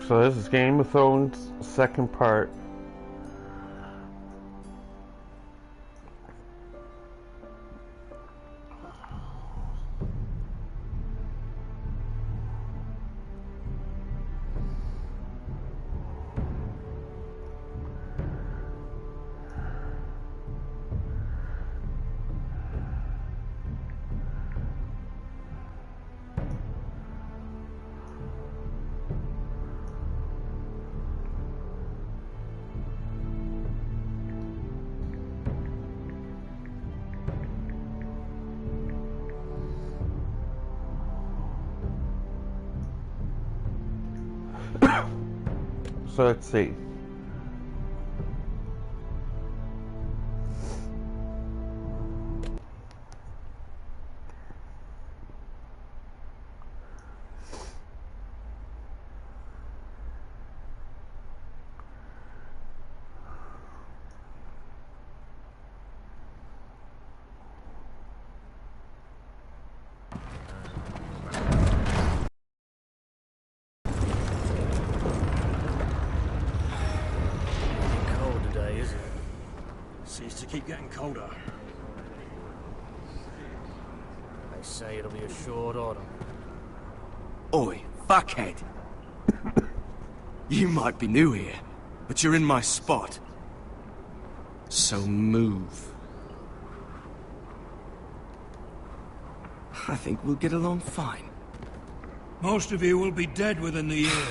So this is Game of Thrones second part. So let's see. Seems to keep getting colder. They say it'll be a short autumn. Oi, fuckhead. You might be new here, but you're in my spot. So move. I think we'll get along fine. Most of you will be dead within the year.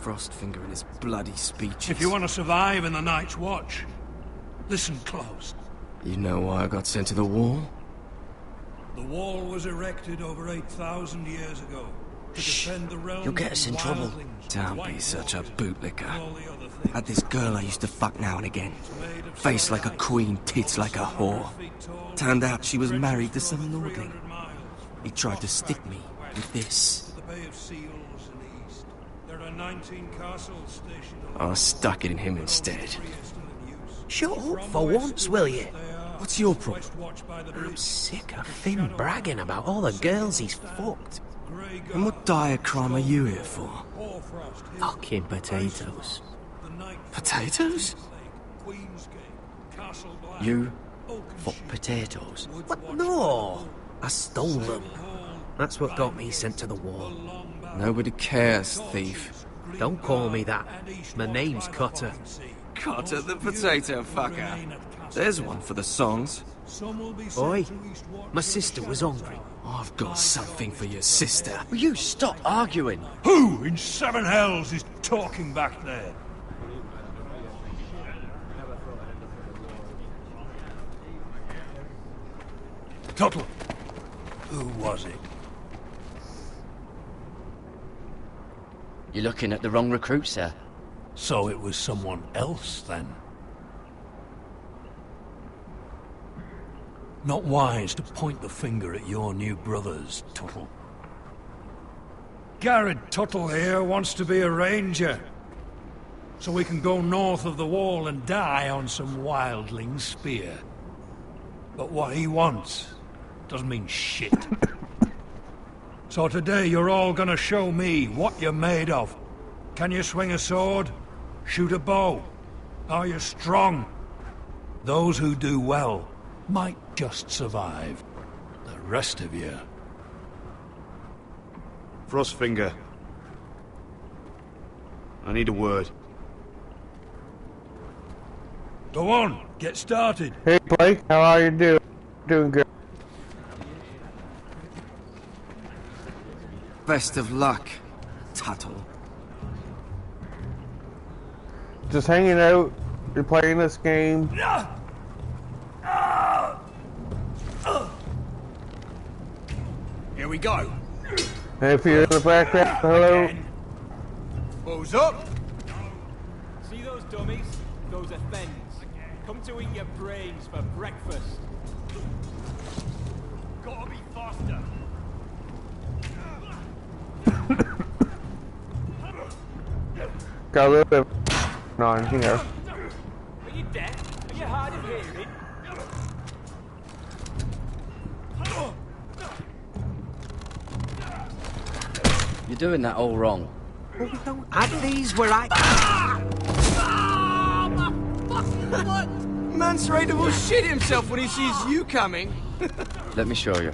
Frostfinger and his bloody speeches. If you want to survive in the Night's Watch, listen close. You know why I got sent to the wall? The wall was erected over 8,000 years ago to defend the realm. You'll get us in trouble. Don't be such a bootlicker. Had this girl I used to fuck now and again. Face like a queen, tits like a whore. Turned out she was married to some lordling. He tried to stick me with this. I stuck it in him instead. Shut up for once, will you? What's your problem? I'm sick of Finn bragging about all the girls he's fucked. And what dire crime are you here for? Fucking potatoes. Potatoes? You fuck potatoes? What? No! I stole them. That's what got me sent to the wall. Nobody cares, thief. Don't call me that. My name's Cutter. Cotter the potato fucker. There's one for the songs. Oi, my sister was hungry. I've got something for your sister. Will you stop arguing? Who in seven hells is talking back there? Tuttle, who was it? You're looking at the wrong recruit, sir. So it was someone else, then? Not wise to point the finger at your new brothers, Tuttle. Garrett Tuttle here wants to be a ranger, so we can go north of the wall and die on some wildling spear. But what he wants doesn't mean shit. So today you're all gonna show me what you're made of. Can you swing a sword? Shoot a bow? Are you strong? Those who do well might just survive. The rest of you... Frostfinger. I need a word. Go on, get started. Hey Blake, how are you doing? Doing good. Best of luck, Tuttle. Just hanging out. You're playing this game. Here we go. And if you're in the background, hello. Balls up. See those dummies? Those are thens. Come to eat your brains for breakfast. Gotta be faster. Got a little bit on here. Are you deaf? Are you hard of hearing? You're doing that all wrong. Well, we don't have these where I... Man's ready to shit himself when he sees you coming. Let me show you.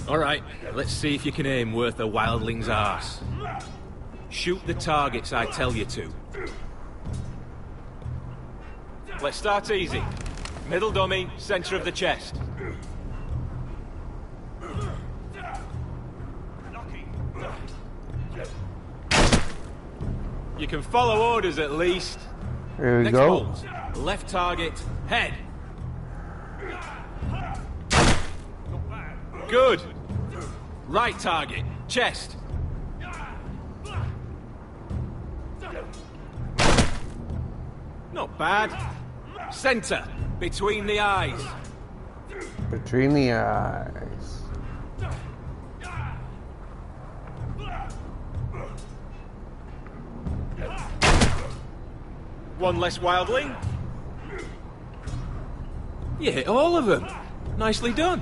Alright, let's see if you can aim worth a wildling's arse. Shoot the targets I tell you to. Let's start easy. Middle dummy, center of the chest. You can follow orders at least. Here we Next go. bolt. Left target, head. Good. Right target, chest. Not bad. Center, between the eyes. Between the eyes. One less wildling. You hit all of them. Nicely done.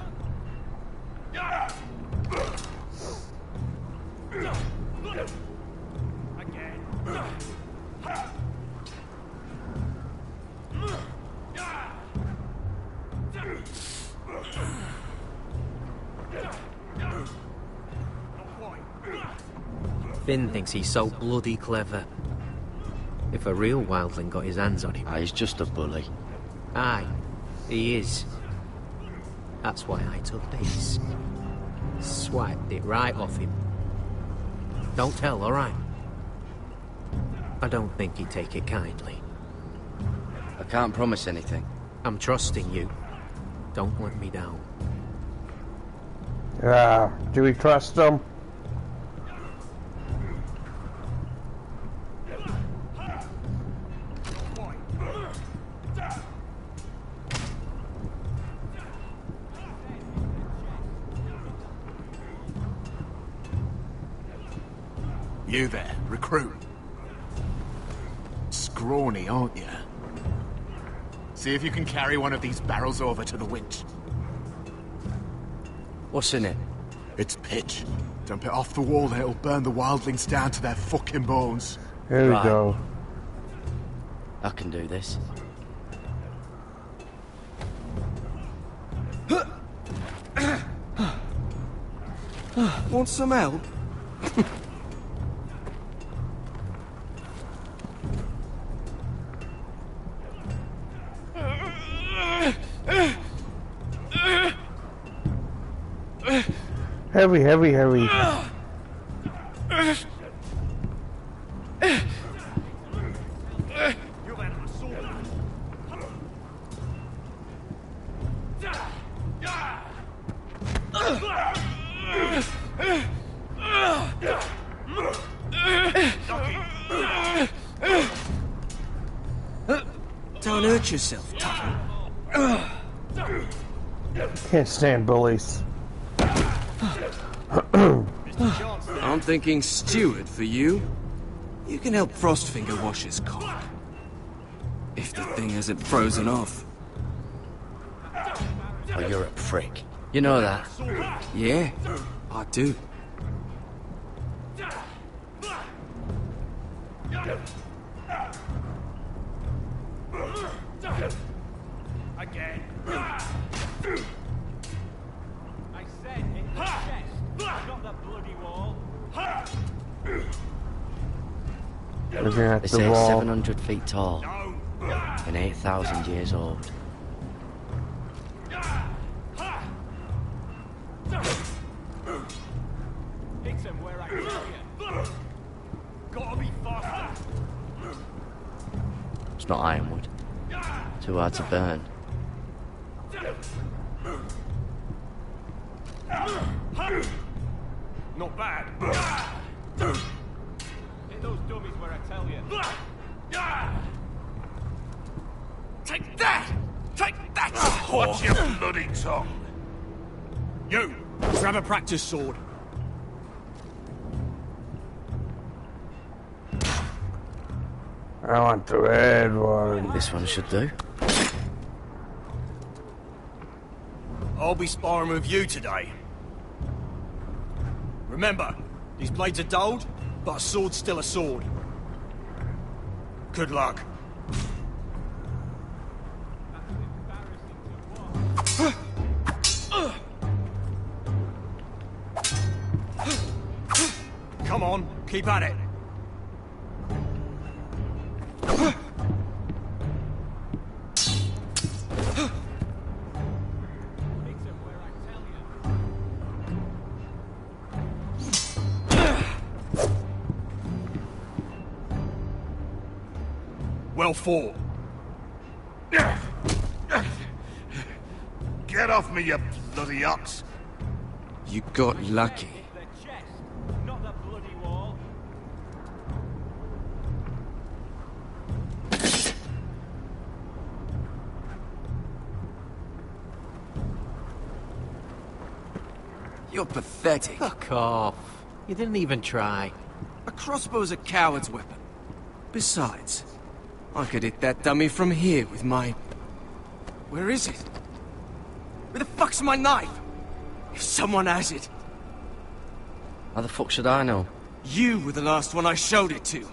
Finn thinks he's so bloody clever. If a real wildling got his hands on him... He's just a bully. Aye, he is. That's why I took this. Swiped it right off him. Don't tell, alright? I don't think he'd take it kindly. I can't promise anything. I'm trusting you. Don't let me down. Do we trust them? You there, recruit. Scrawny, aren't you? See if you can carry one of these barrels over to the winch. What's in it? It's pitch. Dump it off the wall and it'll burn the wildlings down to their fucking bones. Here we Right. go. I can do this. Want some help? Heavy, heavy, heavy. Don't hurt yourself, Tom. Can't stand bullies. I'm thinking steward for you. You can help Frostfinger wash his cock. If the thing hasn't frozen off. Oh, you're a prick. You know that. Yeah, I do. Again. I said hit the chest, not the bloody wall. Looking at They the say it's wall. 700 feet tall and 8,000 years old. Hit him where I tell you. Gotta be faster. It's not ironwood. Too hard to burn. Not bad. Hit those dummies where I tell you. Take that! Take that, you whore! Watch your bloody tongue! You! Grab a practice sword. I want the red one. This one should do. I'll be sparring with you today. Remember, these blades are dulled, but a sword's still a sword. Good luck. Come on, keep at it. Well fought. Get off me, you bloody ox. You got lucky. You're pathetic. Fuck off. You didn't even try. A crossbow's a coward's weapon. Besides, I could hit that dummy from here with my... Where is it? Where the fuck's my knife? If someone has it. How the fuck should I know? You were the last one I showed it to.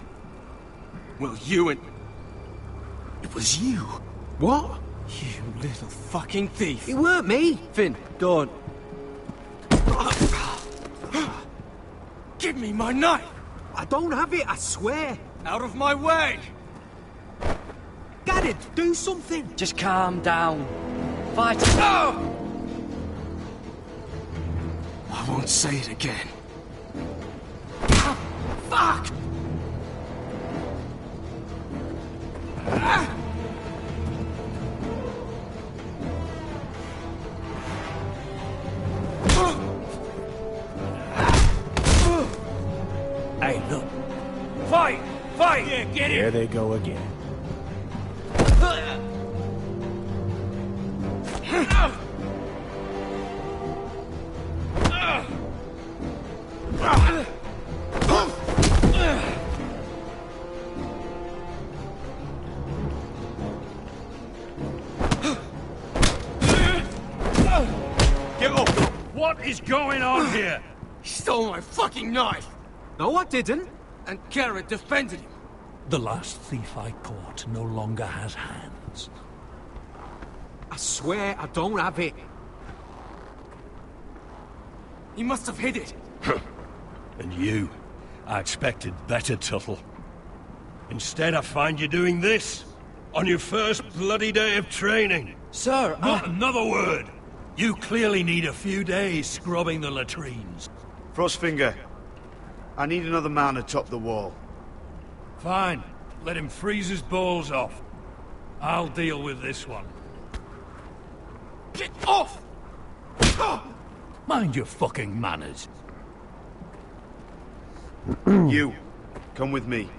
Well, you and... It was you. What? You little fucking thief. It weren't me. Finn, go on. Give me my knife! I don't have it, I swear. Out of my way! Garrett, do something. Just calm down. Fight. Oh! I won't say it again. Ah, fuck! Ah! Hey, look. Fight! Fight! Yeah, get it! There they go again. Get up! What is going on here? He stole my fucking knife! No, I didn't. And Garrett defended him. The last thief I caught no longer has hands. I swear I don't have it. He must have hid it. And you, I expected better, Tuttle. Instead, I find you doing this on your first bloody day of training. Sir, Not another word! You clearly need a few days scrubbing the latrines. Frostfinger, I need another man atop the wall. Fine. Let him freeze his balls off. I'll deal with this one. Get off! Mind your fucking manners. You, come with me.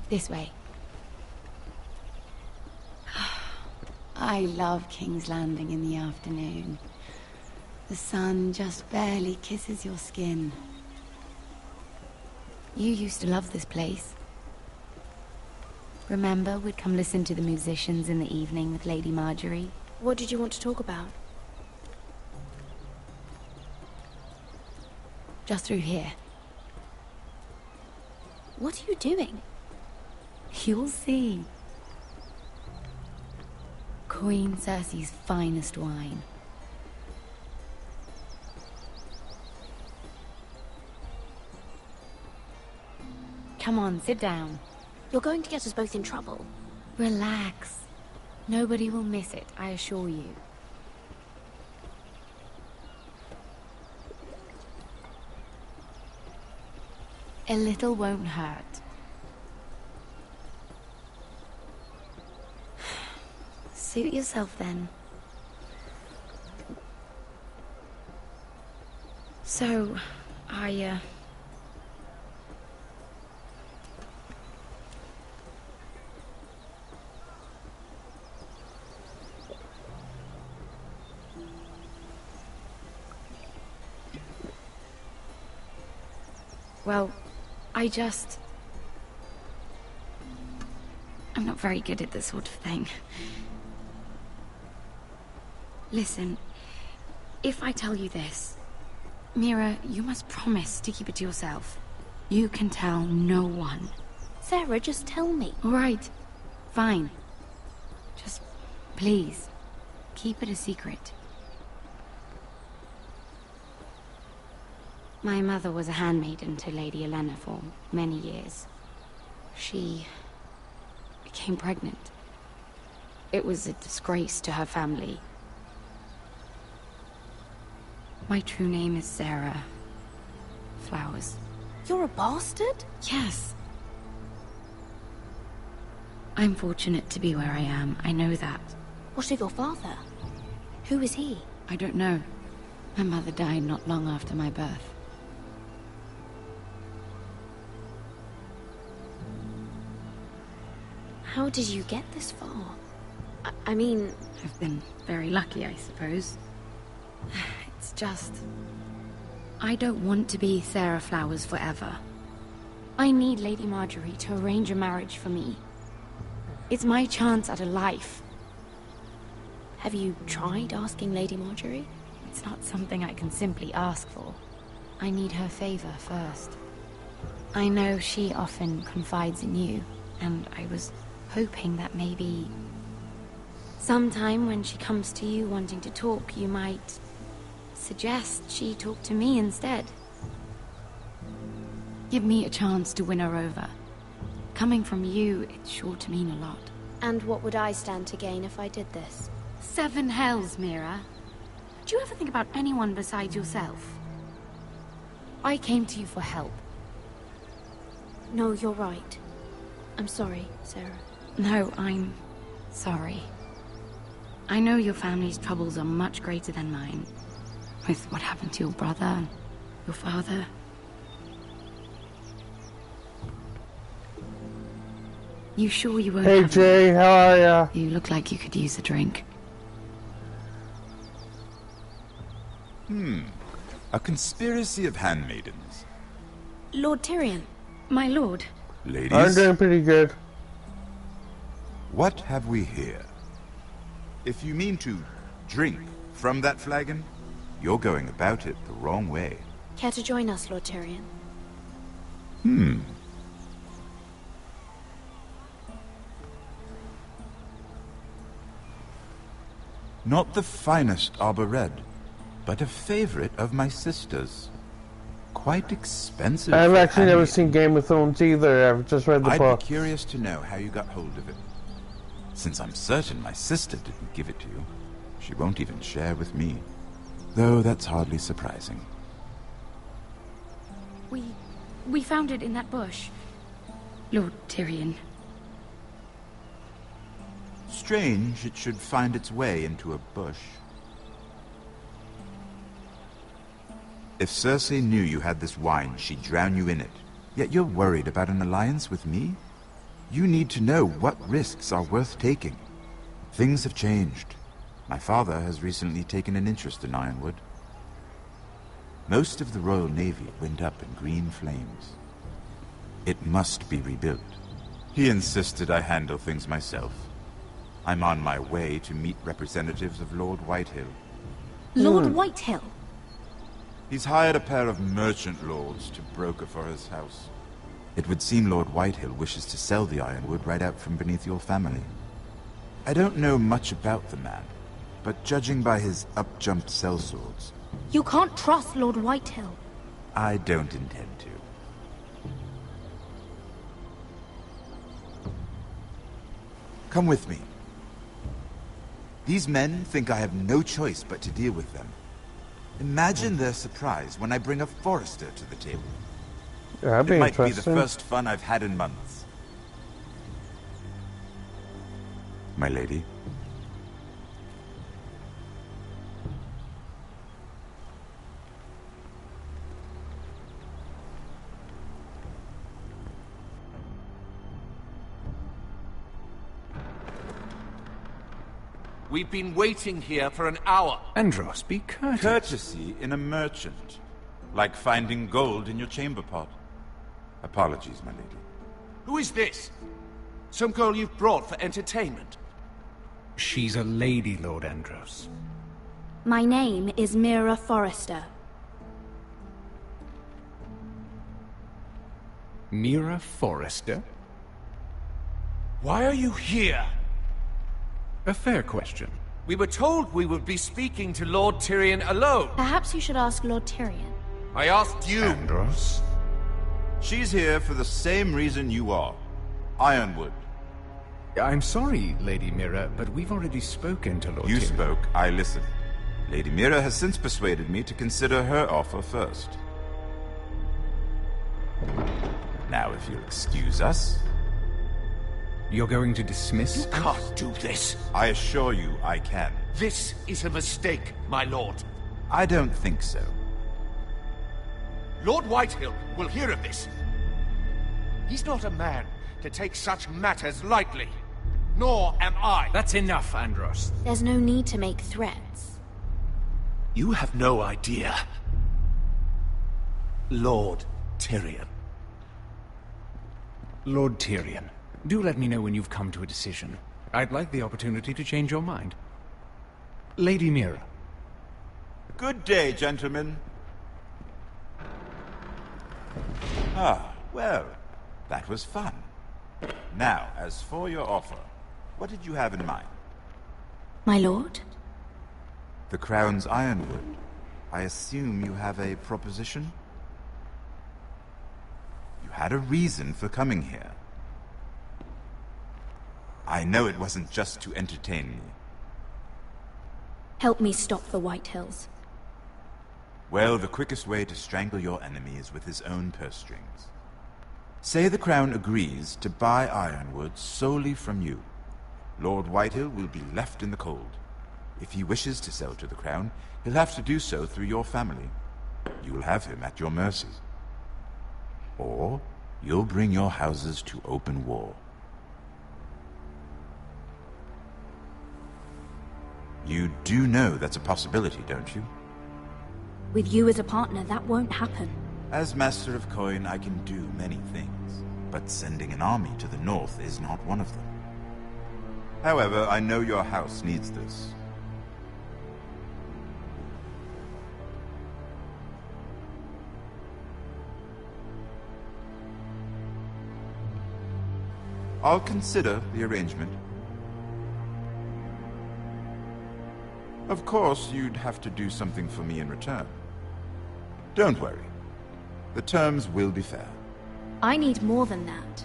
This way. I love King's Landing in the afternoon. The sun just barely kisses your skin. You used to love this place. Remember, we'd come listen to the musicians in the evening with Lady Marjorie? What did you want to talk about? Just through here. What are you doing? You'll see. Queen Cersei's finest wine. Come on, sit down. You're going to get us both in trouble. Relax. Nobody will miss it, I assure you. A little won't hurt. Suit yourself then. So, well, I'm not very good at this sort of thing. Listen, if I tell you this, Mira, you must promise to keep it to yourself. You can tell no one. Sarah, just tell me. All right, fine. Just, please, keep it a secret. My mother was a handmaiden to Lady Elena for many years. She became pregnant. It was a disgrace to her family. My true name is Sarah Flowers. You're a bastard? Yes. I'm fortunate to be where I am, I know that. What of your father? Who is he? I don't know. My mother died not long after my birth. How did you get this far? I mean... I've been very lucky, I suppose. It's just... I don't want to be Sarah Flowers forever. I need Lady Marjorie to arrange a marriage for me. It's my chance at a life. Have you tried asking Lady Marjorie? It's not something I can simply ask for. I need her favor first. I know she often confides in you, and I was hoping that maybe... sometime when she comes to you wanting to talk, you might suggest she talk to me instead. Give me a chance to win her over. Coming from you, it's sure to mean a lot. And what would I stand to gain if I did this? 7 hells, Mira. Do you ever think about anyone besides yourself? I came to you for help. No, you're right. I'm sorry, Sarah. No, I'm sorry. I know your family's troubles are much greater than mine. With what happened to your brother and your father. You sure you won't Hey have Jay, how are ya? You look like you could use a drink. A conspiracy of handmaidens. Lord Tyrion. My lord. Ladies, I'm doing pretty good. what have we here? If you mean to drink from that flagon, you're going about it the wrong way. Care to join us, Lord Tyrion? Not the finest arbor red, but a favorite of my sister's. Quite expensive. I've for actually never handmaiden. seen Game of Thrones either. I've just read the I'd book. be curious to know how you got hold of it. Since I'm certain my sister didn't give it to you, she won't even share with me. Though that's hardly surprising. We found it in that bush. Lord Tyrion. Strange it should find its way into a bush. If Cersei knew you had this wine, she'd drown you in it. Yet you're worried about an alliance with me? You need to know what risks are worth taking. Things have changed. My father has recently taken an interest in Ironwood. Most of the Royal Navy went up in green flames. It must be rebuilt. He insisted I handle things myself. I'm on my way to meet representatives of Lord Whitehill. Lord Whitehill? He's hired a pair of merchant lords to broker for his house. It would seem Lord Whitehill wishes to sell the ironwood right out from beneath your family. I don't know much about the man, but judging by his up-jumped sellswords, You can't trust Lord Whitehill. I don't intend to. Come with me. These men think I have no choice but to deal with them. Imagine their surprise when I bring a forester to the table. That'd be It might be the interesting. first fun I've had in months. My lady. We've been waiting here for an hour. Andros, be courteous. Courtesy in a merchant. Like finding gold in your chamber pot. Apologies, my lady. Who is this? Some girl you've brought for entertainment? She's a lady, Lord Andros. My name is Mira Forrester. Mira Forrester? Why are you here? A fair question. We were told we would be speaking to Lord Tyrion alone. Perhaps you should ask Lord Tyrion. I asked you. Andros? She's here for the same reason you are. Ironwood. I'm sorry, Lady Mira, but we've already spoken to Lord You Tyrion. spoke, I listened. Lady Mira has since persuaded me to consider her offer first. Now, if you'll excuse us... You're going to dismiss? You can't do this. I assure you I can. This is a mistake, my lord. I don't think so. Lord Whitehill will hear of this. He's not a man to take such matters lightly. Nor am I. That's enough, Andros. There's no need to make threats. You have no idea. Lord Tyrion. Lord Tyrion, do let me know when you've come to a decision. I'd like the opportunity to change your mind. Lady Mira. Good day, gentlemen. Ah, well, that was fun. Now, as for your offer, what did you have in mind? My lord? The Crown's Ironwood. I assume you have a proposition? You had a reason for coming here. I know it wasn't just to entertain me. Help me stop the Whitehills. Well, the quickest way to strangle your enemy is with his own purse strings. Say the Crown agrees to buy Ironwood solely from you. Lord Whitehill will be left in the cold. If he wishes to sell to the Crown, he'll have to do so through your family. You'll have him at your mercy. Or you'll bring your houses to open war. You do know that's a possibility, don't you? With you as a partner, that won't happen. As Master of Coin, I can do many things, but sending an army to the north is not one of them. However, I know your house needs this. I'll consider the arrangement. Of course, you'd have to do something for me in return. Don't worry. The terms will be fair. I need more than that.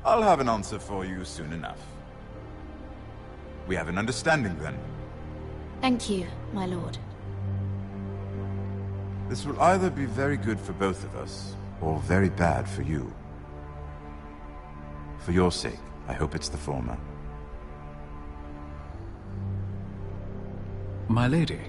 I'll have an answer for you soon enough. We have an understanding then. Thank you, my lord. This will either be very good for both of us, or very bad for you. For your sake, I hope it's the former. My lady.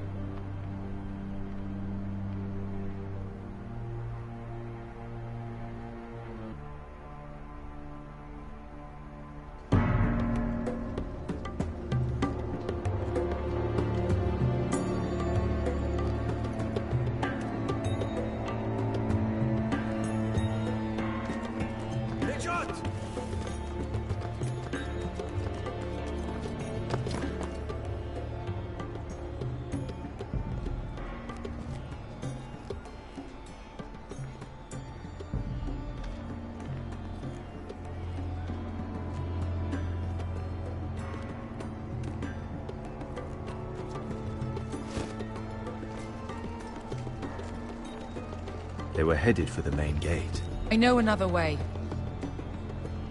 They were headed for the main gate. I know another way.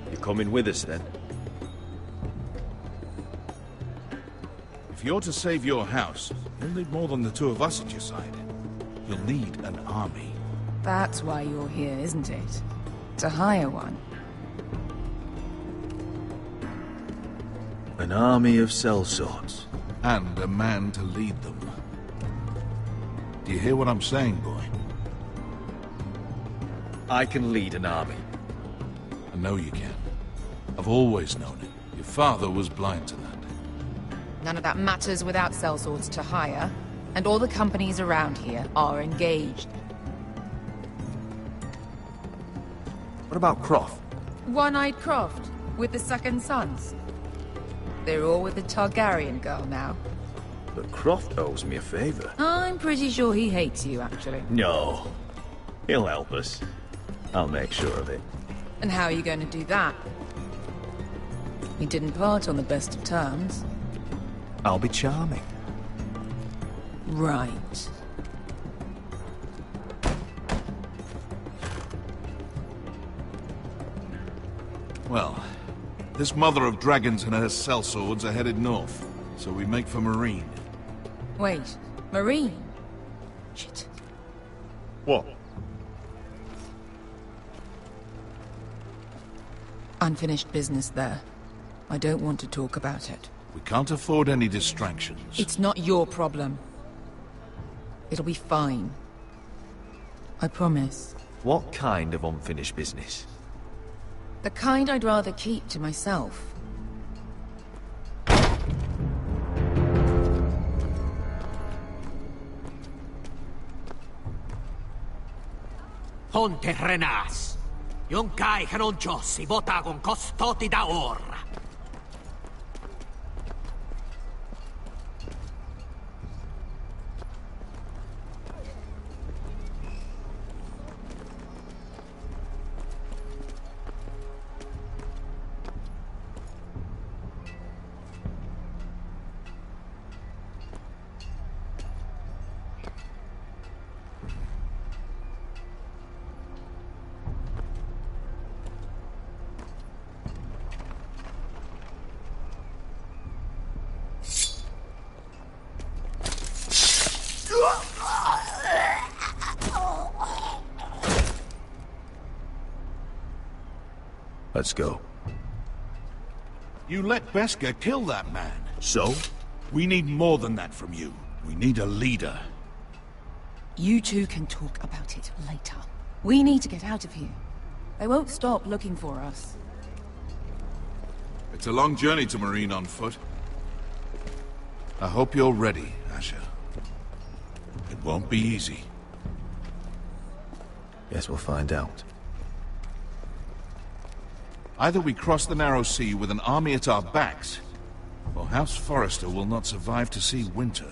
You're coming with us, then? If you're to save your house, you'll need more than the two of us at your side. You'll need an army. That's why you're here, isn't it? To hire one. An army of sellswords. And a man to lead them. Do you hear what I'm saying, boy? I can lead an army. I know you can. I've always known it. Your father was blind to that. None of that matters without sellswords to hire, and all the companies around here are engaged. What about Croft? One-Eyed Croft, with the second sons. They're all with the Targaryen girl now. But Croft owes me a favor. I'm pretty sure he hates you, actually. No. He'll help us. I'll make sure of it. And how are you going to do that? We didn't part on the best of terms. I'll be charming. Right. Well, this mother of dragons and her sellswords are headed north, so we make for Marine. Wait, Marine? Shit. What? Unfinished business there. I don't want to talk about it. We can't afford any distractions. It's not your problem. It'll be fine. I promise. What kind of unfinished business? The kind I'd rather keep to myself. Ponte Renas. Yung kai kanoncho si bota con costoti da or. Let's go. You let Beskha kill that man. So? We need more than that from you. We need a leader. You two can talk about it later. We need to get out of here. They won't stop looking for us. It's a long journey to Marine on foot. I hope you're ready, Asher. It won't be easy. Guess we'll find out. Either we cross the narrow sea with an army at our backs, or House Forrester will not survive to see winter.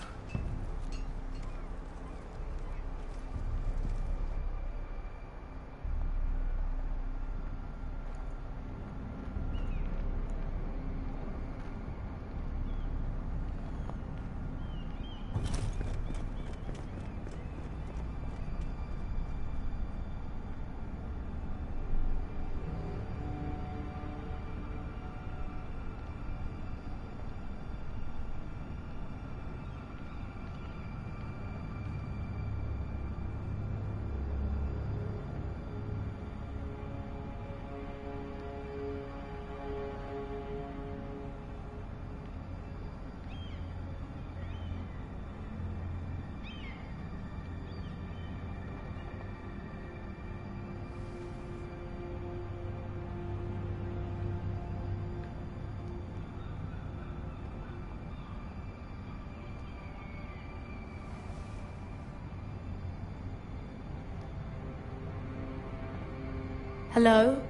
Hello?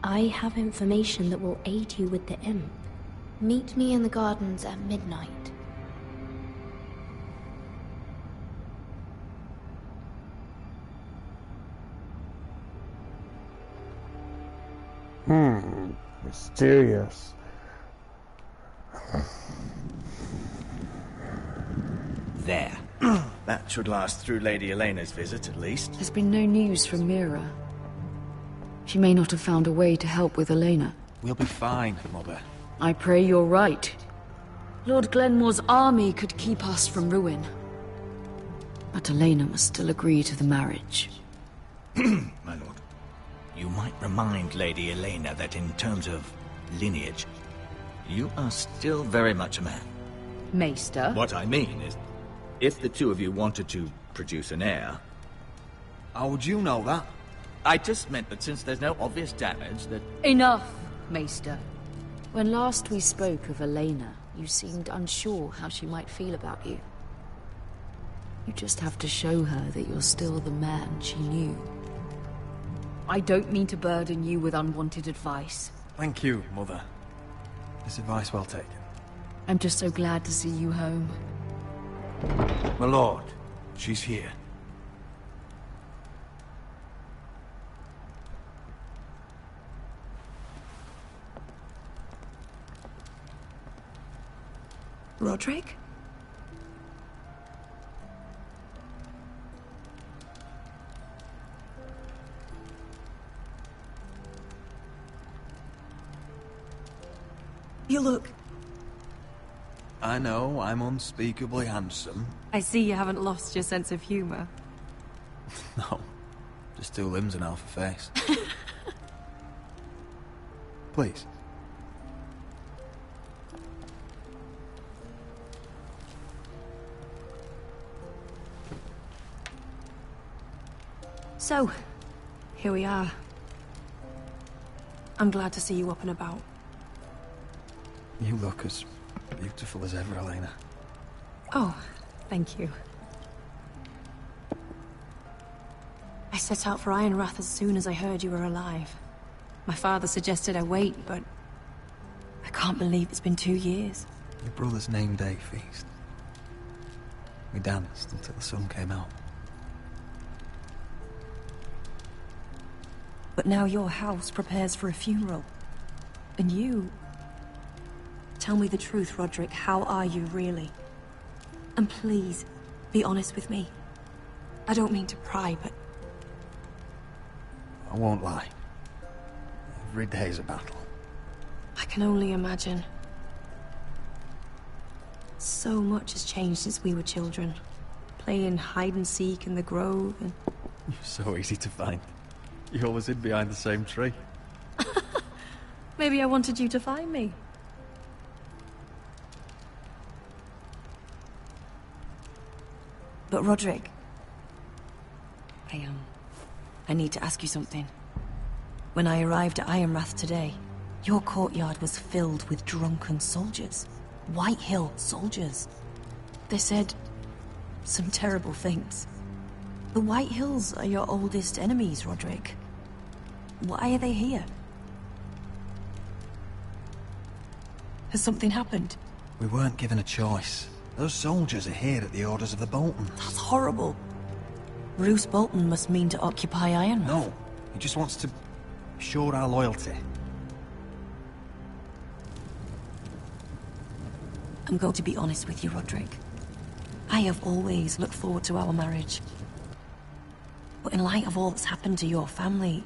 I have information that will aid you with the imp. Meet me in the gardens at midnight. Mysterious. there. That should last through Lady Elena's visit, at least. There's been no news from Mira. She may not have found a way to help with Elena. We'll be fine, Mother. I pray you're right. Lord Glenmore's army could keep us from ruin. But Elena must still agree to the marriage. My lord. You might remind Lady Elena that in terms of lineage, you are still very much a man. Maester? What I mean is, if the two of you wanted to produce an heir... How would you know that? I just meant that since there's no obvious damage, that... Enough, Maester. When last we spoke of Elena, you seemed unsure how she might feel about you. You just have to show her that you're still the man she knew. I don't mean to burden you with unwanted advice. Thank you, Mother. This advice well taken. I'm just so glad to see you home. My lord, she's here. Roderick? You look... I know, I'm unspeakably handsome. I see you haven't lost your sense of humor. No, just 2 limbs and half a face. Please. So, here we are. I'm glad to see you up and about. You look as beautiful as ever, Elena. Oh, thank you. I set out for Ironrath as soon as I heard you were alive. My father suggested I wait, but I can't believe it's been 2 years. Your brother's name day feast. We danced until the sun came out. But now your house prepares for a funeral. And you... Tell me the truth, Roderick. How are you, really? And please, be honest with me. I don't mean to pry, but... I won't lie. Every day's a battle. I can only imagine. So much has changed since we were children. Playing hide-and-seek in the grove and... You're so easy to find. You always hid behind the same tree. Maybe I wanted you to find me. But Roderick... I need to ask you something. When I arrived at Ironrath today, your courtyard was filled with drunken soldiers. White Hill soldiers. They said some terrible things. The White Hills are your oldest enemies, Roderick. Why are they here? Has something happened? We weren't given a choice. Those soldiers are here at the orders of the Boltons. That's horrible. Roose Bolton must mean to occupy Ironrath. No, he just wants to show our loyalty. I'm going to be honest with you, Roderick. I have always looked forward to our marriage. But in light of all that's happened to your family...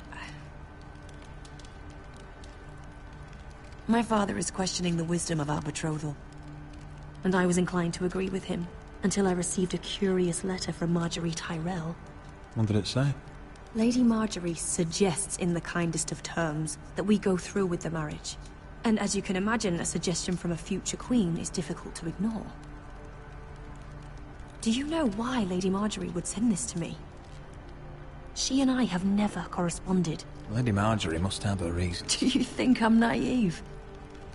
My father is questioning the wisdom of our betrothal. And I was inclined to agree with him, until I received a curious letter from Marjorie Tyrell. What did it say? Lady Marjorie suggests in the kindest of terms that we go through with the marriage. And as you can imagine, a suggestion from a future queen is difficult to ignore. Do you know why Lady Marjorie would send this to me? She and I have never corresponded. Lady Marjorie must have her reasons. Do you think I'm naive?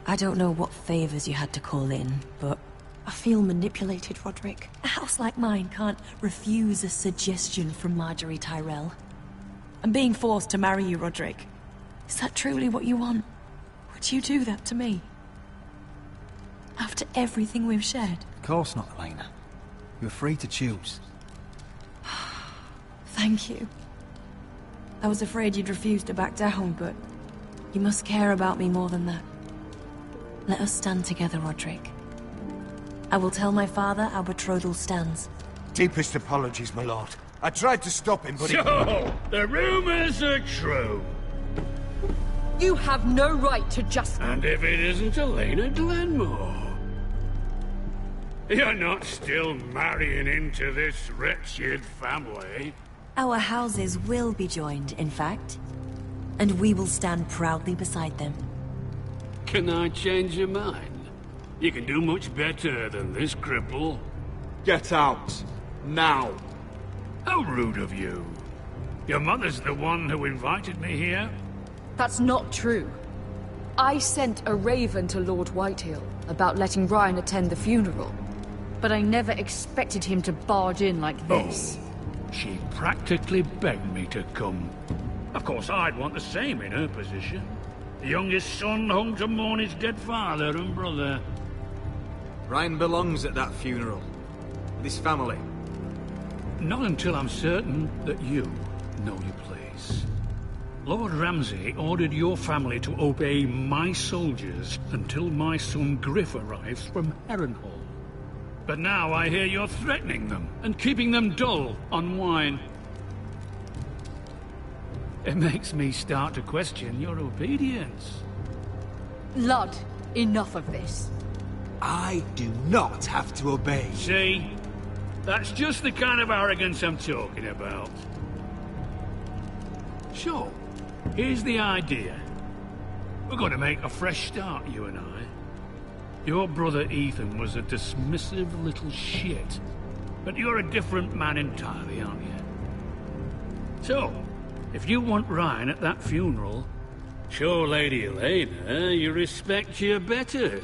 I don't know what favors you had to call in, but I feel manipulated, Roderick. A house like mine can't refuse a suggestion from Marjorie Tyrell. I'm being forced to marry you, Roderick. Is that truly what you want? Would you do that to me? After everything we've shared? Of course not, Elena. You're free to choose. Thank you. I was afraid you'd refuse to back down, but you must care about me more than that. Let us stand together, Roderick. I will tell my father our betrothal stands. Deepest apologies, my lord. I tried to stop him, but So, the rumors are true. You have no right to just... And if it isn't Elena Glenmore? You're not still marrying into this wretched family. Our houses will be joined, in fact. And we will stand proudly beside them. Can I change your mind? You can do much better than this cripple. Get out. Now. How rude of you. Your mother's the one who invited me here. That's not true. I sent a raven to Lord Whitehill about letting Ryan attend the funeral. But I never expected him to barge in like this. Oh, she practically begged me to come. Of course, I'd want the same in her position. The youngest son home to mourn his dead father and brother. Ryan belongs at that funeral. With his family. Not until I'm certain that you know your place. Lord Ramsay ordered your family to obey my soldiers until my son Griff arrives from Harrenhal. But now I hear you're threatening them and keeping them dull on wine. It makes me start to question your obedience. Lud, enough of this. I do not have to obey. See? That's just the kind of arrogance I'm talking about. So, here's the idea. We're going to make a fresh start, you and I. Your brother Ethan was a dismissive little shit. But you're a different man entirely, aren't you? So, if you want Ryan at that funeral, show Lady Elena you respect your betters.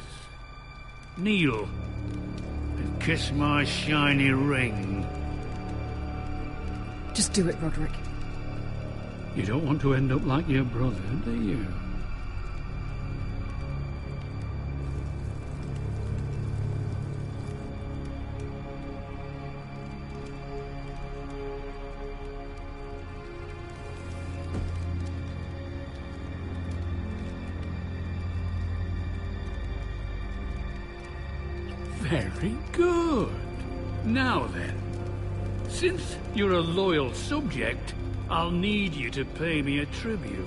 Kneel and kiss my shiny ring. Just do it, Roderick. You don't want to end up like your brother, do you? Very good. Now then, since you're a loyal subject, I'll need you to pay me a tribute.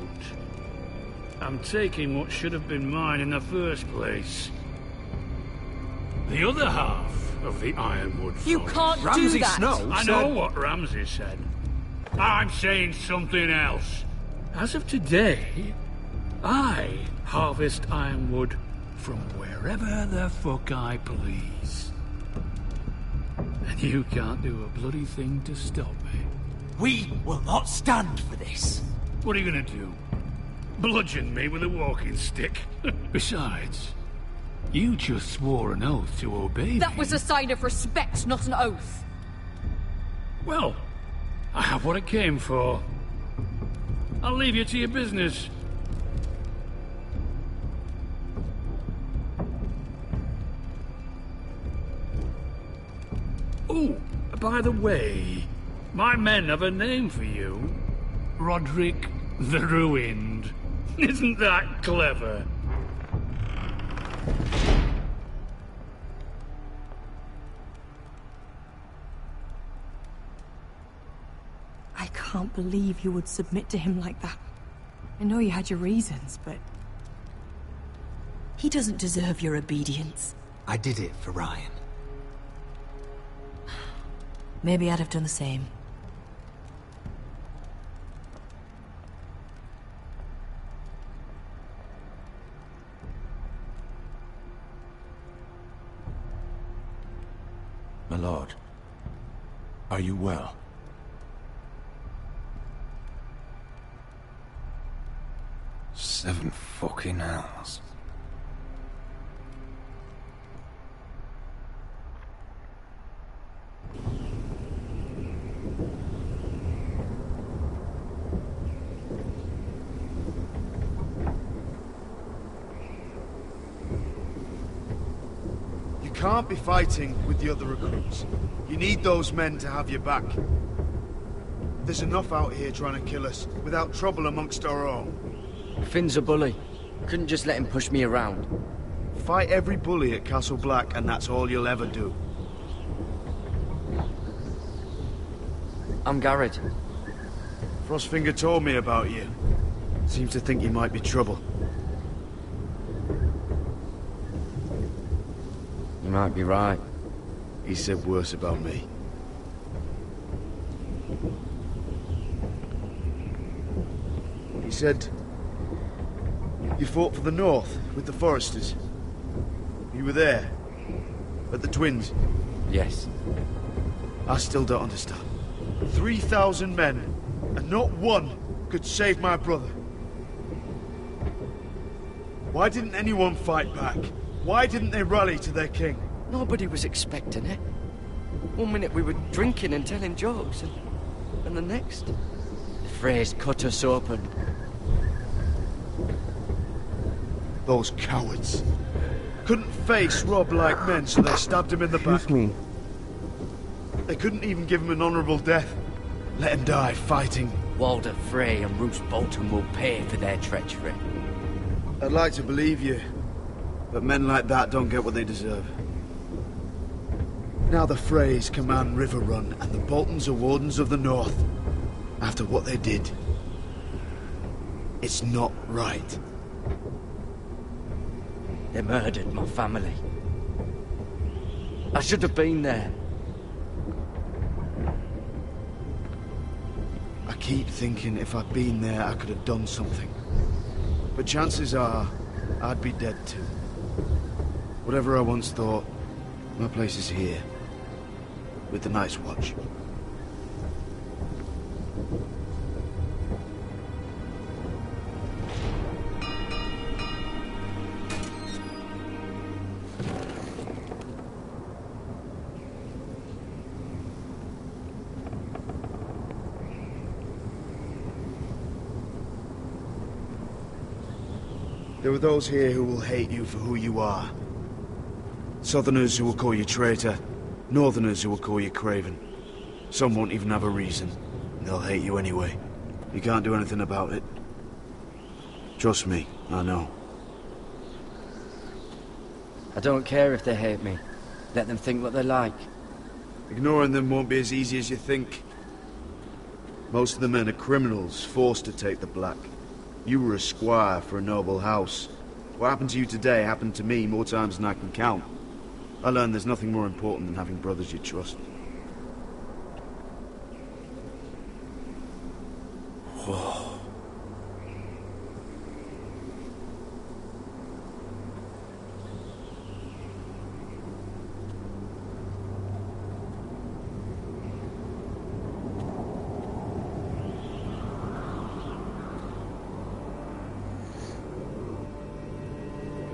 I'm taking what should have been mine in the first place. The other half of the Ironwood Forest. You can't do that! I know what Ramsay said. I'm saying something else. As of today, I harvest ironwood from wherever the fuck I please. And you can't do a bloody thing to stop me. We will not stand for this. What are you gonna do? Bludgeon me with a walking stick? Besides, you just swore an oath to obey me. That was a sign of respect, not an oath. Well, I have what I came for. I'll leave you to your business. Oh, by the way, my men have a name for you. Roderick the Ruined. Isn't that clever? I can't believe you would submit to him like that. I know you had your reasons, but... he doesn't deserve your obedience. I did it for Ryan. Maybe I'd have done the same. My lord, are you well? 7 fucking hours. You can't be fighting with the other recruits. You need those men to have your back. There's enough out here trying to kill us, without trouble amongst our own. Finn's a bully. Couldn't just let him push me around. Fight every bully at Castle Black, and that's all you'll ever do. I'm Garrett. Frostfinger told me about you. Seems to think you might be trouble. You might be right. He said worse about me. He said you fought for the North with the Foresters. You were there, at the Twins. Yes. I still don't understand. 3,000 men, and not one could save my brother. Why didn't anyone fight back? Why didn't they rally to their king? Nobody was expecting it. One minute we were drinking and telling jokes, and the next, the Freys cut us open. Those cowards. Couldn't face Rob like men, so they stabbed him in the back. They couldn't even give him an honourable death. Let him die fighting. Walder Frey and Roose Bolton will pay for their treachery. I'd like to believe you, but men like that don't get what they deserve. Now the Freys command Riverrun, and the Boltons are Wardens of the North. After what they did, it's not right. They murdered my family. I should have been there. I keep thinking if I'd been there, I could have done something. But chances are, I'd be dead too. Whatever I once thought, my place is here. With the Night's Watch. There are those here who will hate you for who you are. Southerners who will call you traitor, Northerners who will call you craven. Some won't even have a reason, and they'll hate you anyway. You can't do anything about it. Trust me, I know. I don't care if they hate me. Let them think what they like. Ignoring them won't be as easy as you think. Most of the men are criminals, forced to take the black. You were a squire for a noble house. What happened to you today happened to me more times than I can count. I learned there's nothing more important than having brothers you trust. Whoa.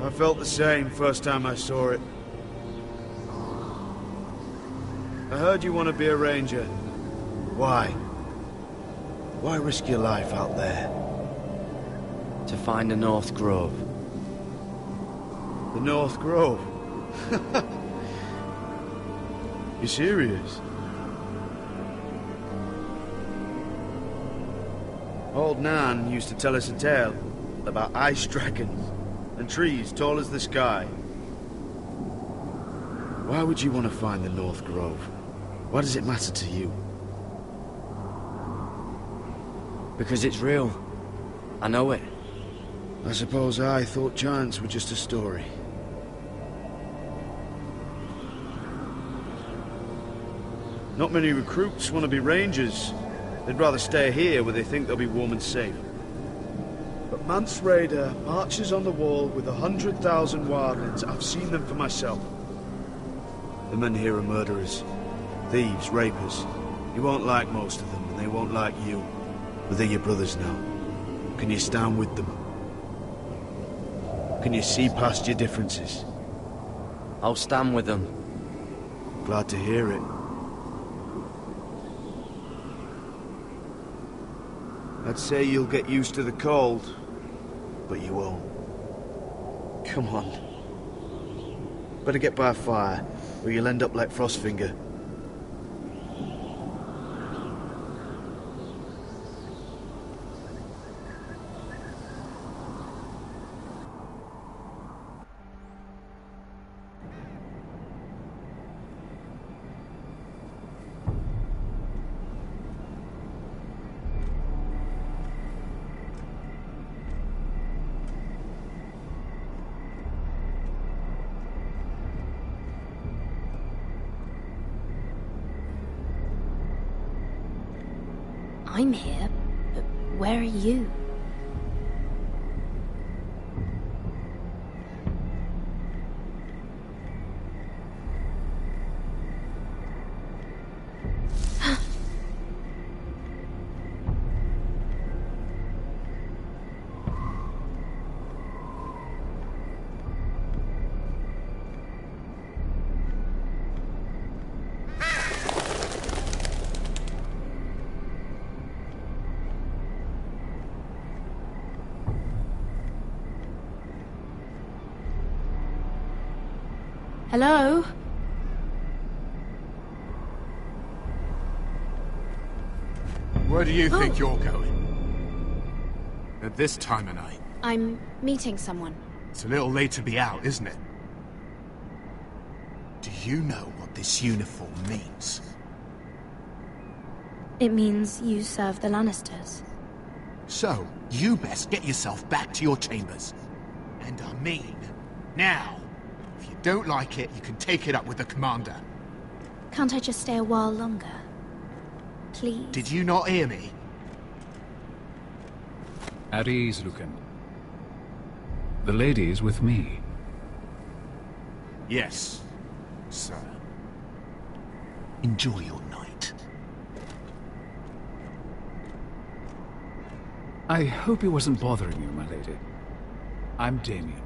I felt the same first time I saw it. I heard you want to be a ranger. Why? Why risk your life out there? To find the North Grove. The North Grove? You serious? Old Nan used to tell us a tale about ice dragons and trees tall as the sky. Why would you want to find the North Grove? Why does it matter to you? Because it's real. I know it. I suppose I thought giants were just a story. Not many recruits want to be rangers. They'd rather stay here where they think they'll be warm and safe. But Mance Rayder marches on the wall with 100,000 wildlings. I've seen them for myself. The men here are murderers. Thieves, rapers. You won't like most of them, and they won't like you. But they're your brothers now. Can you stand with them? Can you see past your differences? I'll stand with them. Glad to hear it. I'd say you'll get used to the cold, but you won't. Come on. Better get by a fire, or you'll end up like Frostfinger. I'm here, but where are you? Hello? Where do you think you're going? At this time of night? I'm meeting someone. It's a little late to be out, isn't it? Do you know what this uniform means? It means you serve the Lannisters. So, you best get yourself back to your chambers. And I mean, now. If you don't like it, you can take it up with the commander. Can't I just stay a while longer? Please? Did you not hear me? At ease, Lucan. The lady is with me. Yes, sir. Enjoy your night. I hope it wasn't bothering you, my lady. I'm Damien.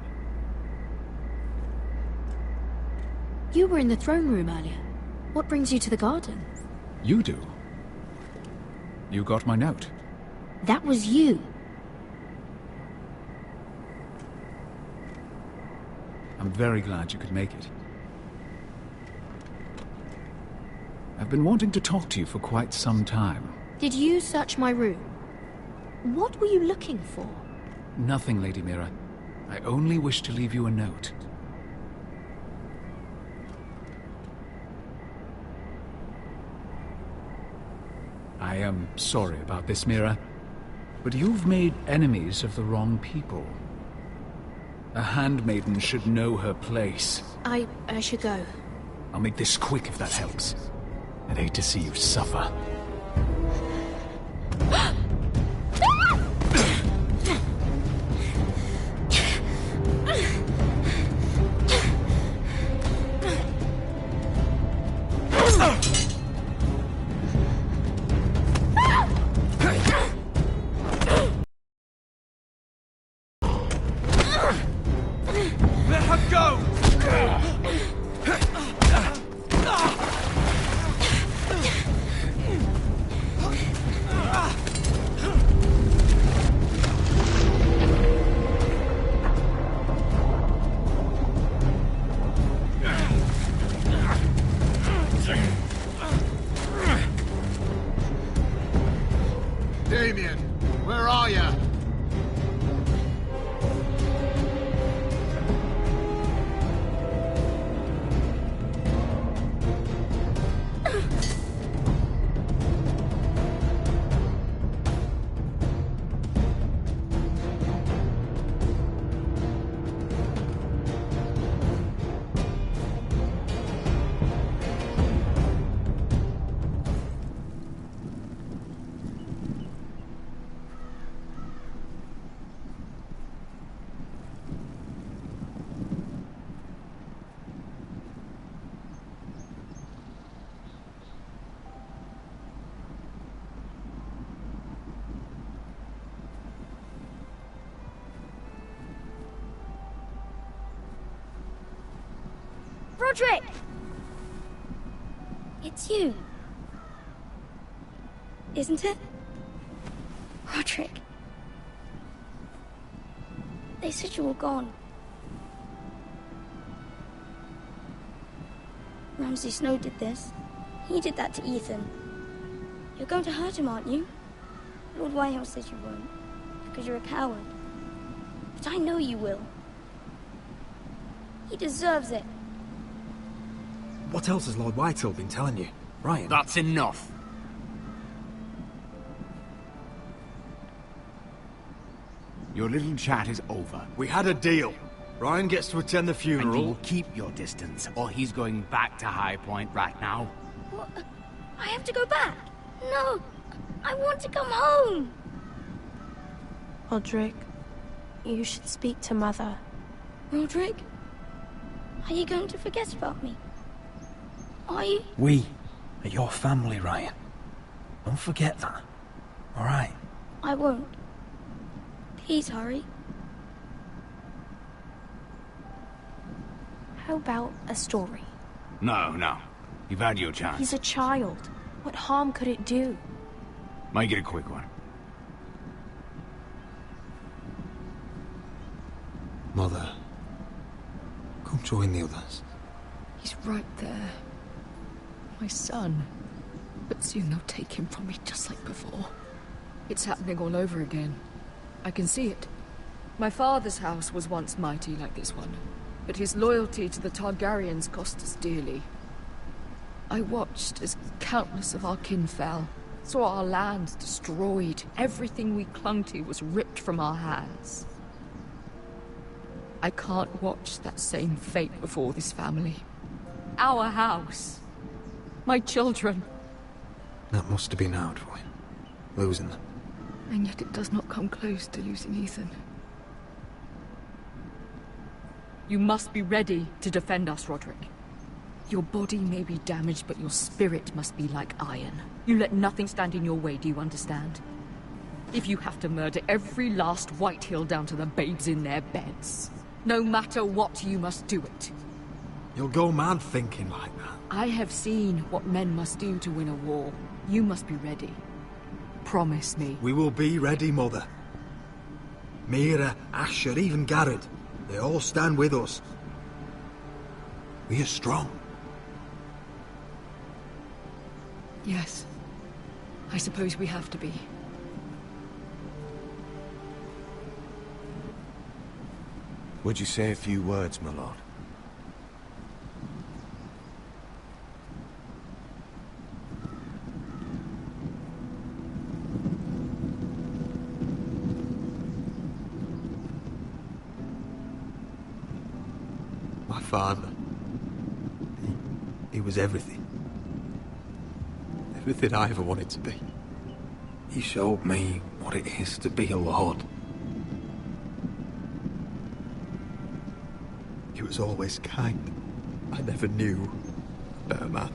You were in the throne room earlier. What brings you to the garden? You do. You got my note. That was you. I'm very glad you could make it. I've been wanting to talk to you for quite some time. Did you search my room? What were you looking for? Nothing, Lady Mira. I only wish to leave you a note. I am sorry about this, Mira, but you've made enemies of the wrong people. A handmaiden should know her place. I should go. I'll make this quick if that helps. I'd hate to see you suffer. Damien, where are you? Roderick! It's you. Isn't it? Roderick. They said you were gone. Ramsay Snow did this. He did that to Ethan. You're going to hurt him, aren't you? Lord Whitehill says you won't, because you're a coward. But I know you will. He deserves it. What else has Lord Whitehill been telling you, Ryan? That's enough. Your little chat is over. We had a deal. Ryan gets to attend the funeral. And you will keep your distance, or he's going back to High Point right now. What? I have to go back? No! I want to come home! Roderick, you should speak to Mother. Roderick? Are you going to forget about me? Are you? We are your family, Ryan. Don't forget that. All right? I won't. Please hurry. How about a story? No. You've had your chance. He's a child. What harm could it do? Make it a quick one. Mother, come join the others. He's right there. My son. But soon they'll take him from me just like before. It's happening all over again. I can see it. My father's house was once mighty like this one, but his loyalty to the Targaryens cost us dearly. I watched as countless of our kin fell, saw our lands destroyed, everything we clung to was ripped from our hands. I can't watch that same fate before this family. Our house. My children. That must have been hard for you, losing them. And yet it does not come close to losing Ethan. You must be ready to defend us, Roderick. Your body may be damaged, but your spirit must be like iron. You let nothing stand in your way, do you understand? If you have to murder every last Whitehill down to the babes in their beds, no matter what, you must do it. You'll go mad thinking like that. I have seen what men must do to win a war. You must be ready. Promise me. We will be ready, Mother. Mira, Asher, even Garrett. They all stand with us. We are strong. Yes. I suppose we have to be. Would you say a few words, my lord? My father. He was everything. Everything I ever wanted to be. He showed me what it is to be a lord. He was always kind. I never knew a better man.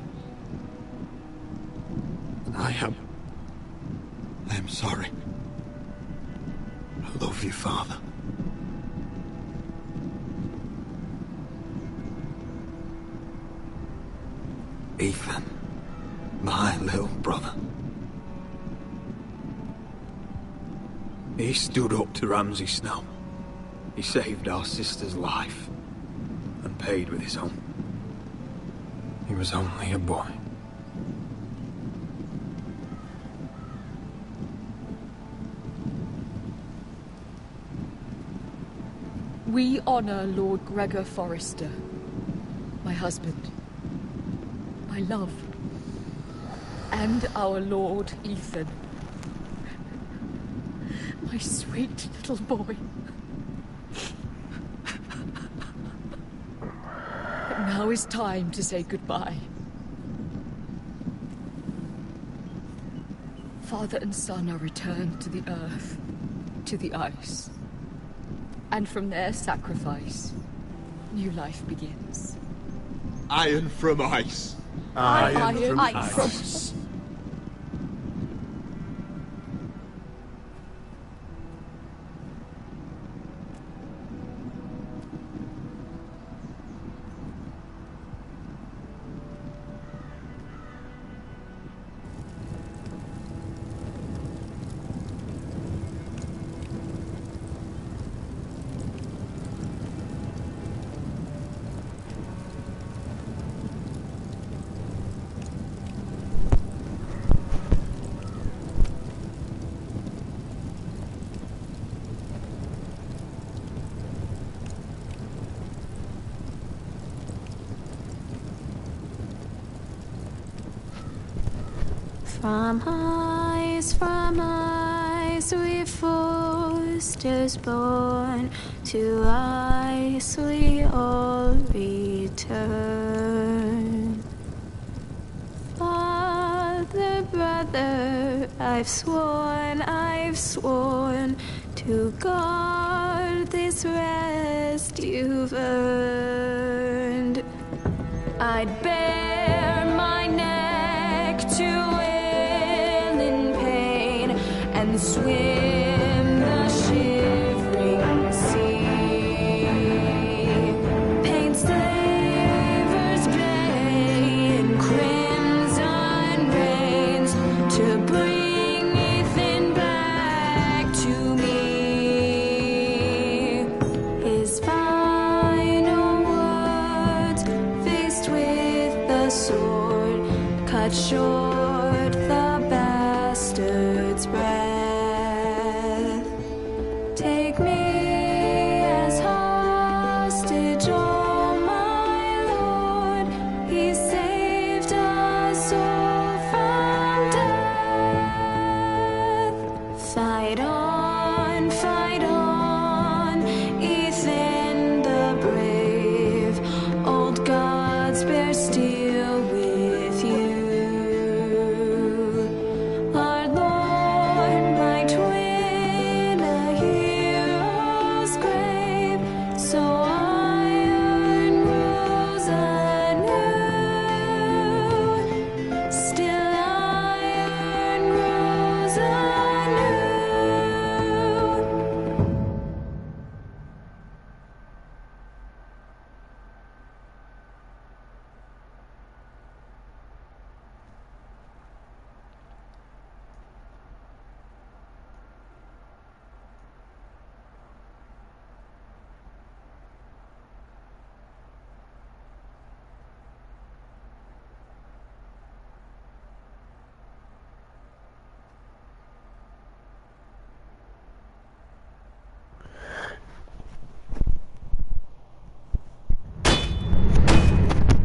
And I am sorry. I love you, Father. Ethan, my little brother. He stood up to Ramsay Snow. He saved our sister's life and paid with his own. He was only a boy. We honor Lord Gregor Forrester, my husband, my love, and our Lord Ethan, my sweet little boy. But now is time to say goodbye. Father and son are returned to the earth, to the ice. And from their sacrifice, new life begins. Iron from ice. Iron from ice. From ice we Forsters born, to ice we all return. Father, brother, I've sworn to guard this rest you've earned. I'd bare my neck to wail in pain and swim the shivering sea. Paint slavers bay in crimson rains to bring Ethan back to me. His final words, faced with the sword, cut short the bastard's breath. Take me as hostage, oh my lord. He saved us all from death. Fight on, Ethan the brave. Old gods bear steel with you. Our Lord might win a hero's grave, so iron rose anew. Still iron rose anew.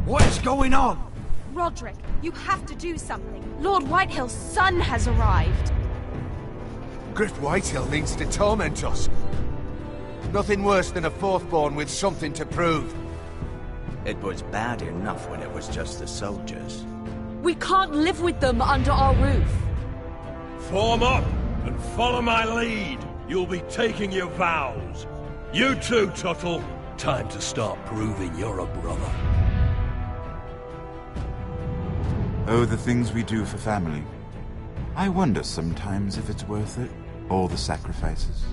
What's going on? Roderick, you have to do something. Lord Whitehill's son has arrived. Griff Whitehill means to torment us. Nothing worse than a fourthborn with something to prove. It was bad enough when it was just the soldiers. We can't live with them under our roof. Form up and follow my lead. You'll be taking your vows. You too, Tuttle. Time to start proving you're a brother. Oh, the things we do for family. I wonder sometimes if it's worth it, all the sacrifices.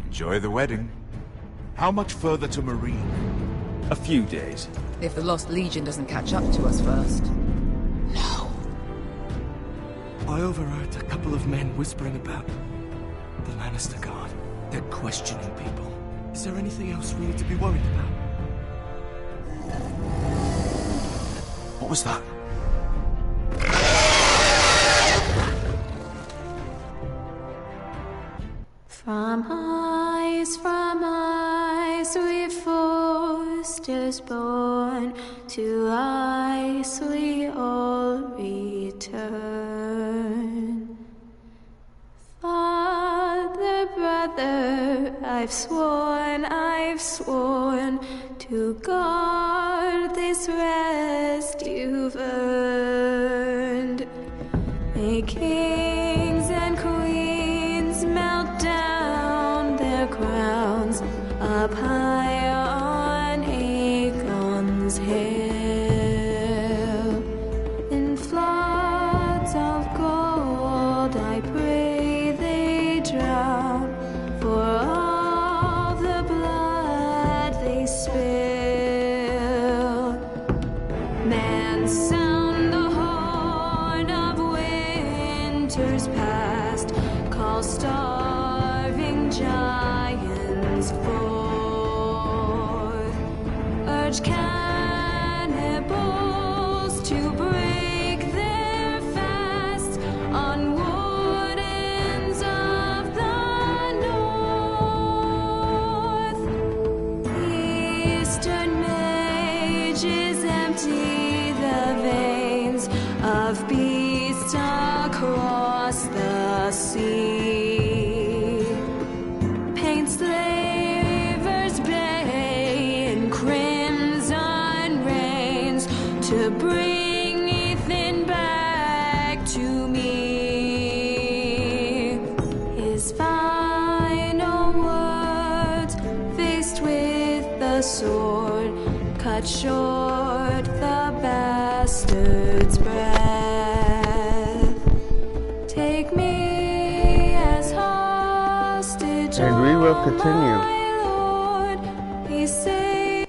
Enjoy the wedding. How much further to Marine? A few days. If the Lost Legion doesn't catch up to us first. I overheard a couple of men whispering about the Lannister Guard. They're questioning people. Is there anything else we need to be worried about? What was that? From ice we foresters born, to ice we all return. Father, brother, I've sworn to guard this rest you've earned. May kings and queens melt down their crowns up high on Aegon's hill. In floods of gold I pray they drown, for all the blood they spill. Man, sound the horn of winter's past, call starving giants forth, urge cannibals to break their fast on wardens of the north. Eastern mages empty the veins of beasts across the sea. Paint slavers bay in crimson rains to bring Ethan back to me. sword, cut short the bastard's breath. Take me as hostage, and we will continue. my lord. He saved.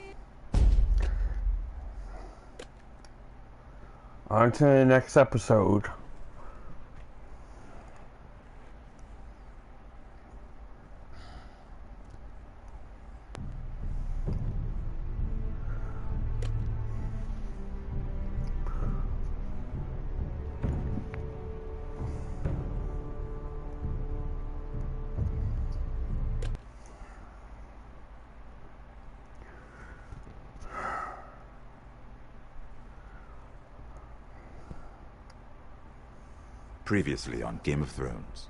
On to the next episode. Previously on Game of Thrones.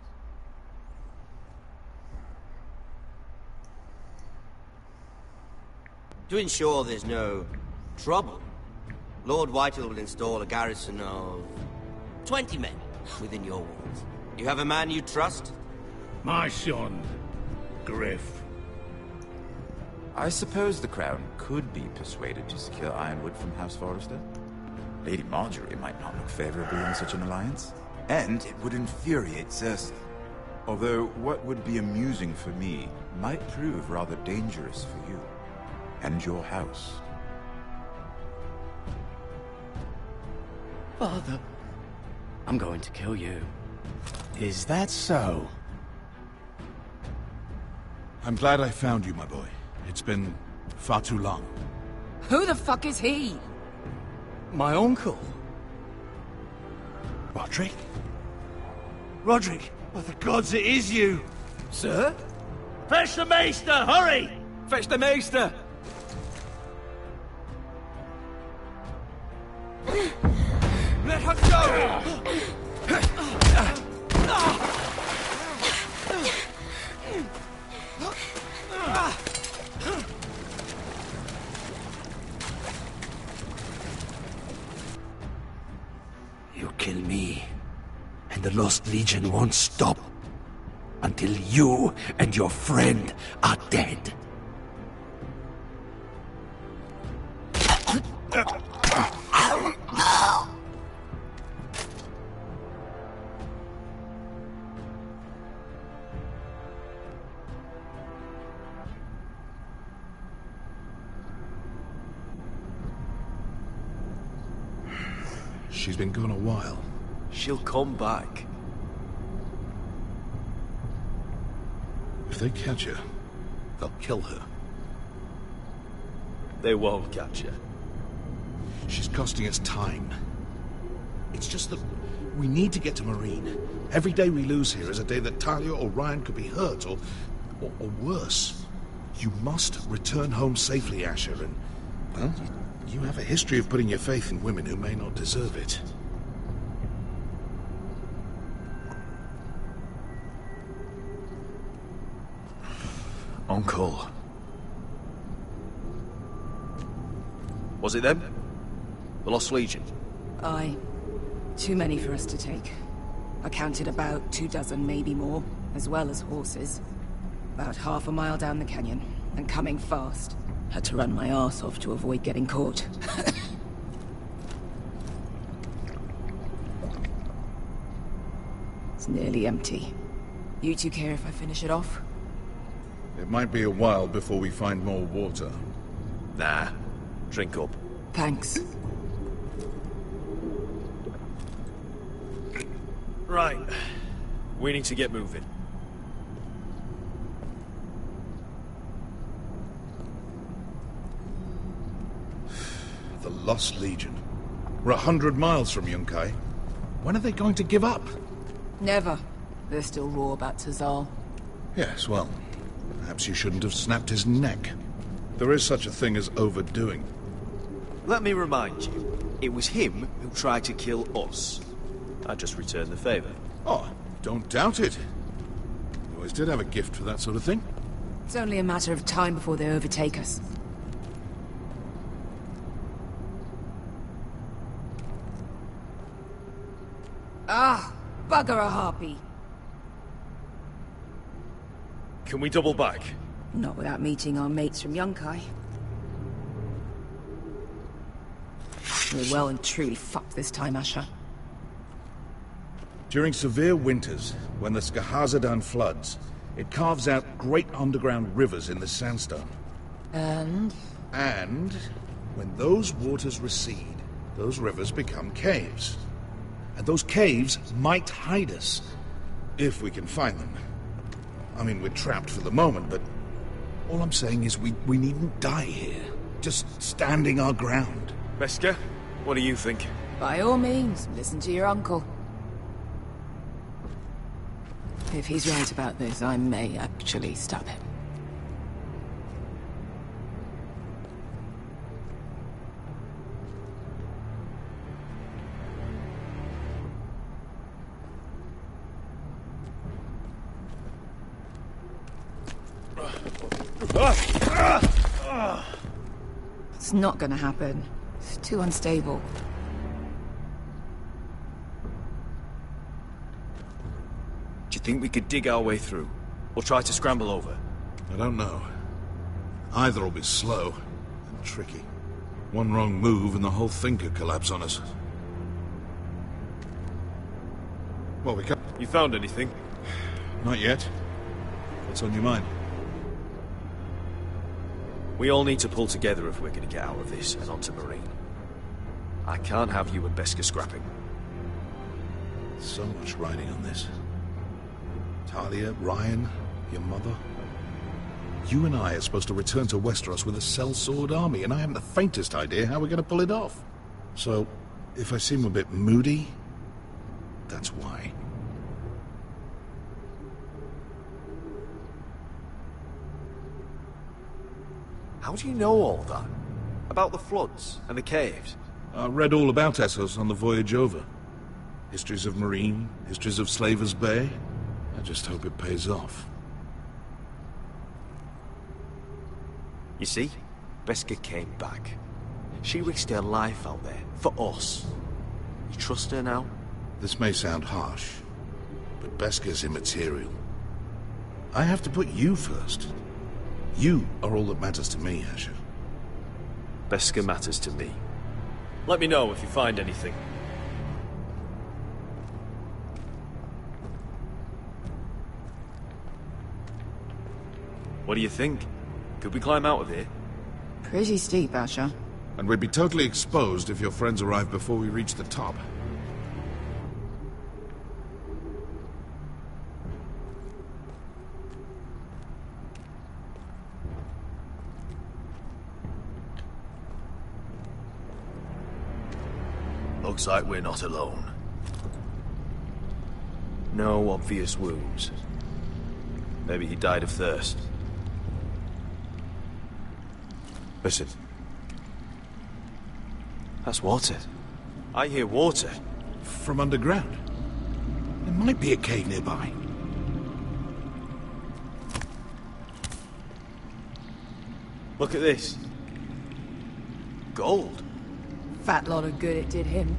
To ensure there's no trouble, Lord Whitehill will install a garrison of 20 men within your walls. You have a man you trust? My son, Griff. I suppose the Crown could be persuaded to secure Ironwood from House Forrester. Lady Marjorie might not look favorably on such an alliance. And it would infuriate Cersei. Although what would be amusing for me might prove rather dangerous for you and your house. Father, I'm going to kill you. Is that so? I'm glad I found you, my boy. It's been far too long. Who the fuck is he? My uncle. Roderick? Roderick, by the gods, it is you! Sir? Fetch the maester, hurry! Fetch the maester! Let her go! You kill me, and the Lost Legion won't stop until you and your friend are dead. She's been gone a while. She'll come back. If they catch her, they'll kill her. They won't catch her. She's costing us time. It's just that we need to get to Marine. Every day we lose here is a day that Talia or Ryan could be hurt, or worse. You must return home safely, Asher, and, well, you have a history of putting your faith in women who may not deserve it. Uncle. Was it them? The Lost Legion? Aye. Too many for us to take. I counted about 24, maybe more, as well as horses. About half a mile down the canyon, and coming fast. Had to run my arse off to avoid getting caught. It's nearly empty. You two care if I finish it off? It might be a while before we find more water. Nah. Drink up. Thanks. Right. We need to get moving. The Lost Legion. We're 100 miles from Yunkai. When are they going to give up? Never. They're still raw about Tazal. Yes, well, perhaps you shouldn't have snapped his neck. There is such a thing as overdoing. Let me remind you, it was him who tried to kill us. I just returned the favor. Oh, don't doubt it. You always did have a gift for that sort of thing. It's only a matter of time before they overtake us. Ah, bugger a harpy. Can we double back? Not without meeting our mates from Yunkai. We're well and truly fucked this time, Asher. During severe winters, when the Skahazadan floods, it carves out great underground rivers in the sandstone. And when those waters recede, those rivers become caves. And those caves might hide us, if we can find them. I mean, we're trapped for the moment, but all I'm saying is we needn't die here. Just standing our ground. Beskha, what do you think? by all means, listen to your uncle. If he's right about this, I may actually stop him. It's not gonna happen. It's too unstable. Do you think we could dig our way through? Or try to scramble over? I don't know. Either will be slow and tricky. One wrong move and the whole thing could collapse on us. Well, we can't... You found anything? Not yet. What's on your mind? We all need to pull together if we're going to get out of this and onto Marine. I can't have you and Beskha scrapping. So much riding on this. Talia, Ryan, your mother. You and I are supposed to return to Westeros with a sellsword army, and I haven't the faintest idea how we're going to pull it off. So, if I seem a bit moody, that's why. How do you know all that? About the floods and the caves? I read all about Essos on the voyage over. Histories of Marine, histories of Slaver's Bay. I just hope it pays off. You see, Beskha came back. She risked her life out there, for us. You trust her now? This may sound harsh, but Beskha's immaterial. I have to put you first. You are all that matters to me, Asher. Beskha matters to me. Let me know if you find anything. What do you think? Could we climb out of here? Pretty steep, Asher. And we'd be totally exposed if your friends arrived before we reach the top. Looks like we're not alone. No obvious wounds. Maybe he died of thirst. Listen. That's water. I hear water. From underground. There might be a cave nearby. Look at this. Gold. Fat lot of good it did him.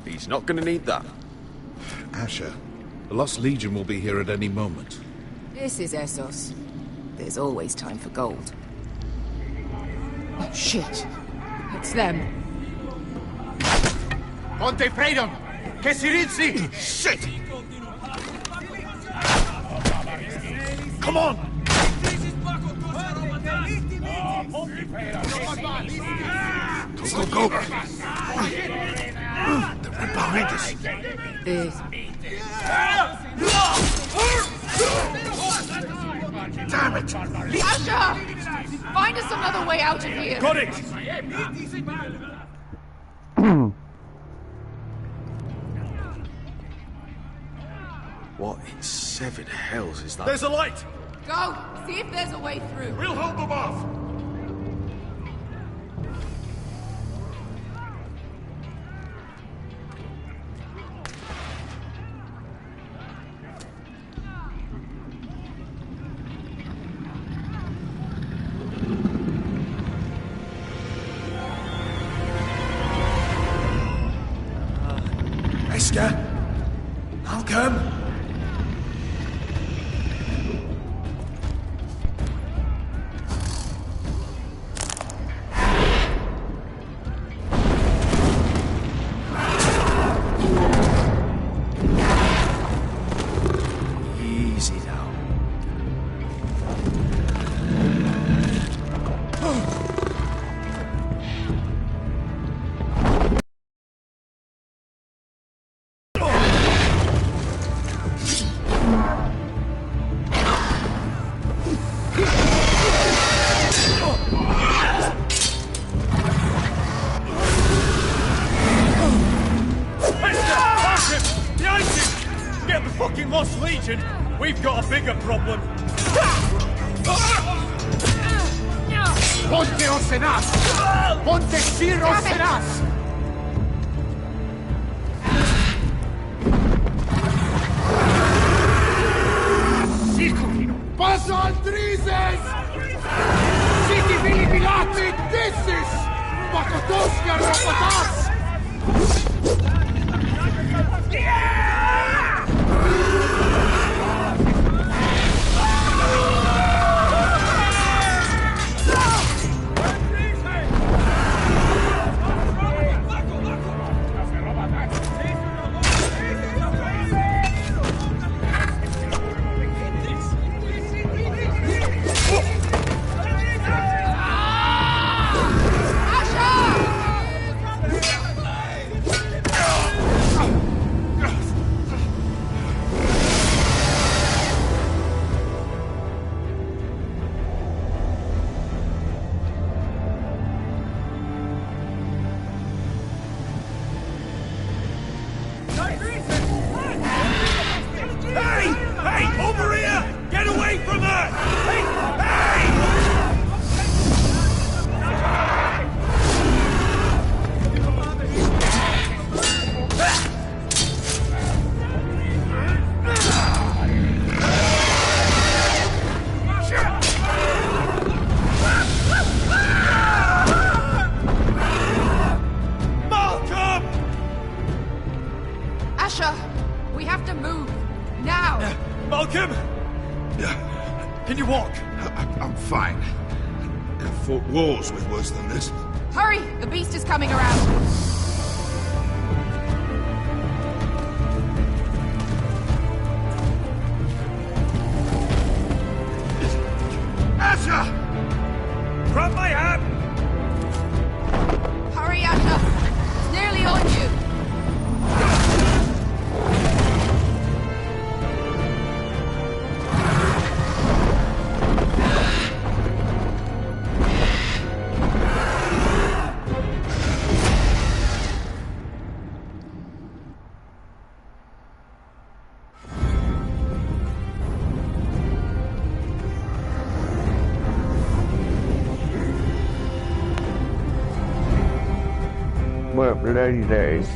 He's not gonna need that. Asher, the Lost Legion will be here at any moment. This is Essos. There's always time for gold. Oh, shit. It's them. Ponte Freedom! Che si rizzi! Shit! Come on! Go, go, go! They're right behind us. Damn it! Asher! Find us another way out of here! Got it! What in seven hells is that? There's a light! Go! See if there's a way through. We'll hold them off! Beskha! I'll come! fucking Lost Legion? We've got a bigger problem. Ponteos en as! Ponte Shiros en as! Circulino! Paso al Trises! Siti Vili Pilati Dissis! Pakotoska Rapatas! Wars with worse than this. Hurry! The beast is coming around! Asher! Grab my hand! Hurry, Asher! It's nearly on you! What bloody days.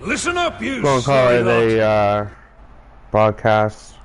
Listen up, you Gonna call it a broadcast.